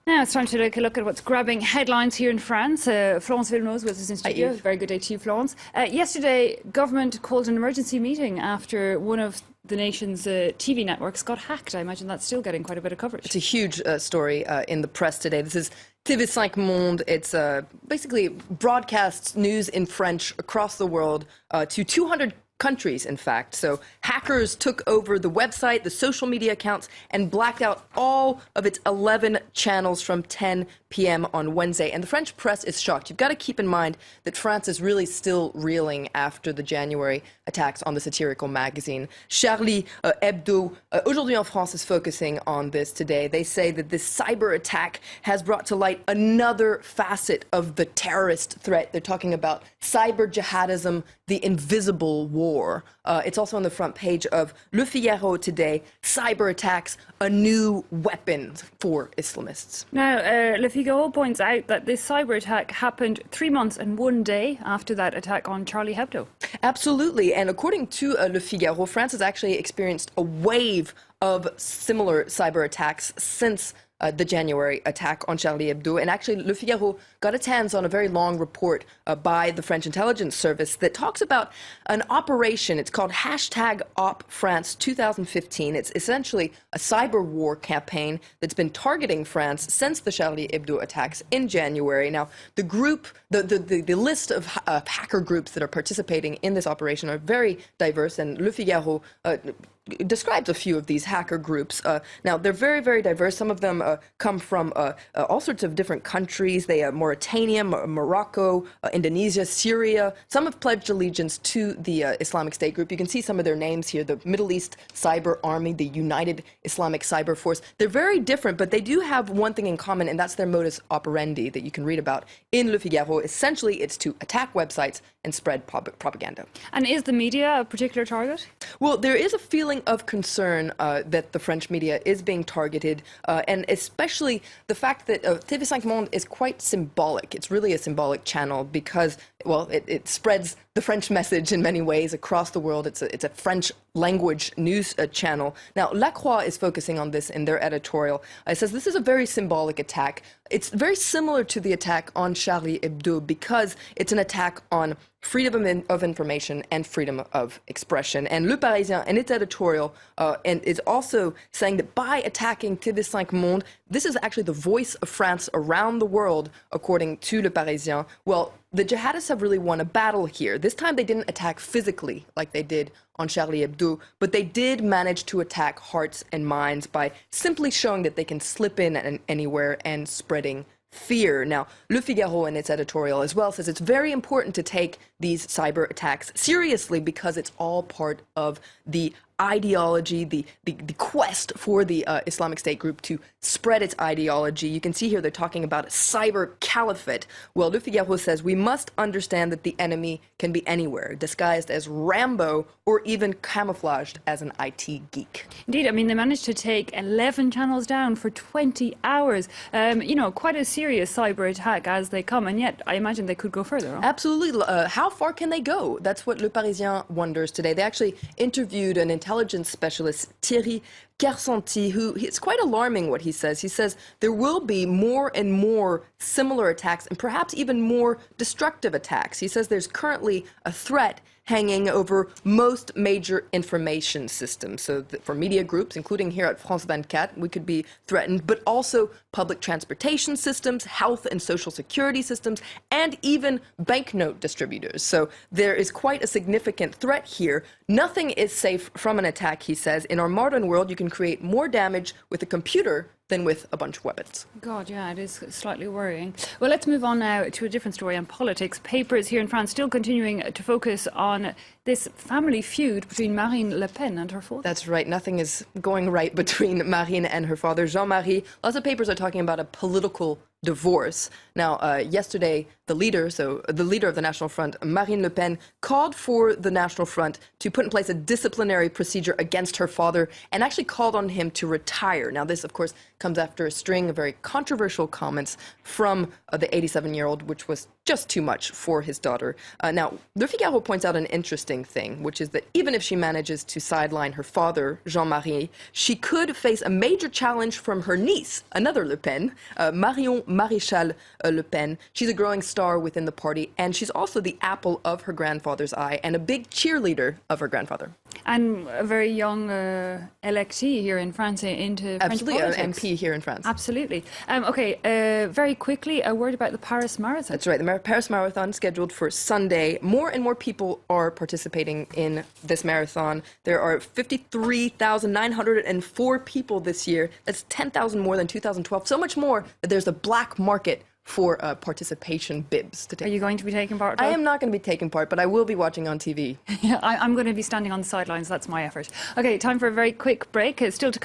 Now it's time to take a look at what's grabbing headlines here in France. Florence Villeneuve with us in studio. Very good day to you, Florence. Yesterday, government called an emergency meeting after one of the nation's TV networks got hacked. I imagine that's still getting quite a bit of coverage. It's a huge story in the press today. This is TV5 Monde. It's basically broadcasts news in French across the world to 200 countries, in fact. So hackers took over the website, the social media accounts, and blacked out all of its 11 channels from 10 p.m. on Wednesday. And the French press is shocked. You've got to keep in mind that France is really still reeling after the January attacks on the satirical magazine. Charlie Hebdo, Aujourd'hui en France, is focusing on this today. They say that this cyber attack has brought to light another facet of the terrorist threat. They're talking about cyber jihadism, the invisible war. It's also on the front page of Le Figaro today. Cyber attacks, a new weapon for Islamists. Now, Le Figaro points out that this cyber attack happened 3 months and 1 day after that attack on Charlie Hebdo. Absolutely. And according to Le Figaro, France has actually experienced a wave of similar cyber attacks since the January attack on Charlie Hebdo. And actually, Le Figaro got its hands on a very long report by the French intelligence service that talks about an operation. It's called #OpFrance 2015. It's essentially a cyber war campaign that's been targeting France since the Charlie Hebdo attacks in January. Now, the group, the list of hacker groups that are participating in this operation are very diverse, and Le Figaro describes a few of these hacker groups. Now, they're very, very diverse. Some of them come from all sorts of different countries. They have Mauritania, Morocco, Indonesia, Syria. Some have pledged allegiance to the Islamic State Group. You can see some of their names here: the Middle East Cyber Army, the United Islamic Cyber Force. They're very different, but they do have one thing in common, and that's their modus operandi that you can read about in Le Figaro. Essentially, it's to attack websites and spread propaganda. And is the media a particular target? Well, there is a feeling of concern that the French media is being targeted, and especially the fact that TV5 Monde is quite symbolic. It's really a symbolic channel because, well, it spreads the French message in many ways across the world. It's a French language news channel. Now, La Croix is focusing on this in their editorial. It says this is a very symbolic attack. It's very similar to the attack on Charlie Hebdo because it's an attack on freedom of information and freedom of expression. And Le Parisien, in its editorial, and is also saying that by attacking TV5 Monde, this is actually the voice of France around the world, according to Le Parisien. Well, the jihadists have really won a battle here. This time they didn't attack physically like they did on Charlie Hebdo, but they did manage to attack hearts and minds by simply showing that they can slip in anywhere and spreading fear. Now, Le Figaro in its editorial as well says it's very important to take these cyber attacks seriously because it's all part of the ideology, the quest for the Islamic State Group to spread its ideology. You can see here they're talking about a cyber caliphate. Well, Le Figaro says we must understand that the enemy can be anywhere, disguised as Rambo or even camouflaged as an IT geek. Indeed, I mean, they managed to take 11 channels down for 20 hours. You know, quite a serious cyber attack as they come, and yet I imagine they could go further. Huh? Absolutely. How far can they go? That's what Le Parisien wonders today. They actually interviewed an intelligence specialist, Thierry Kersenti, who it's quite alarming what he says. He says there will be more and more similar attacks and perhaps even more destructive attacks. He says there's currently a threat hanging over most major information systems. So for media groups, including here at France 24, we could be threatened, but also public transportation systems, health and social security systems, and even banknote distributors. So there is quite a significant threat here. Nothing is safe from an attack, he says. In our modern world, you can create more damage with a computer than with a bunch of weapons. God, yeah, it is slightly worrying. Well, let's move on now to a different story on politics. Papers here in France still continuing to focus on this family feud between Marine Le Pen and her father. That's right. Nothing is going right between Marine and her father, Jean-Marie. Lots of papers are talking about a political divorce. Now, yesterday, the leader of the National Front, Marine Le Pen, called for the National Front to put in place a disciplinary procedure against her father and actually called on him to retire. Now, this, of course, comes after a string of very controversial comments from the 87-year-old, which was just too much for his daughter. Now, Le Figaro points out an interesting thing, which is that even if she manages to sideline her father, Jean-Marie, she could face a major challenge from her niece, another Le Pen, Marion Maréchal Le Pen. She's a growing star within the party, and she's also the apple of her grandfather's eye and a big cheerleader of her grandfather. And a very young electee here in France into French politics. Absolutely, an MP here in France. Absolutely. Okay, very quickly, a word about the Paris Marathon. That's right, the Paris Marathon scheduled for Sunday. More and more people are participating in this marathon. There are 53,904 people this year. That's 10,000 more than 2012. So much more that there's a black market for participation bibs to take. Are you going to be taking part? I am not going to be taking part, but I will be watching on TV. Yeah, I'm going to be standing on the sidelines. That's my effort. Okay, time for a very quick break. It's still to come.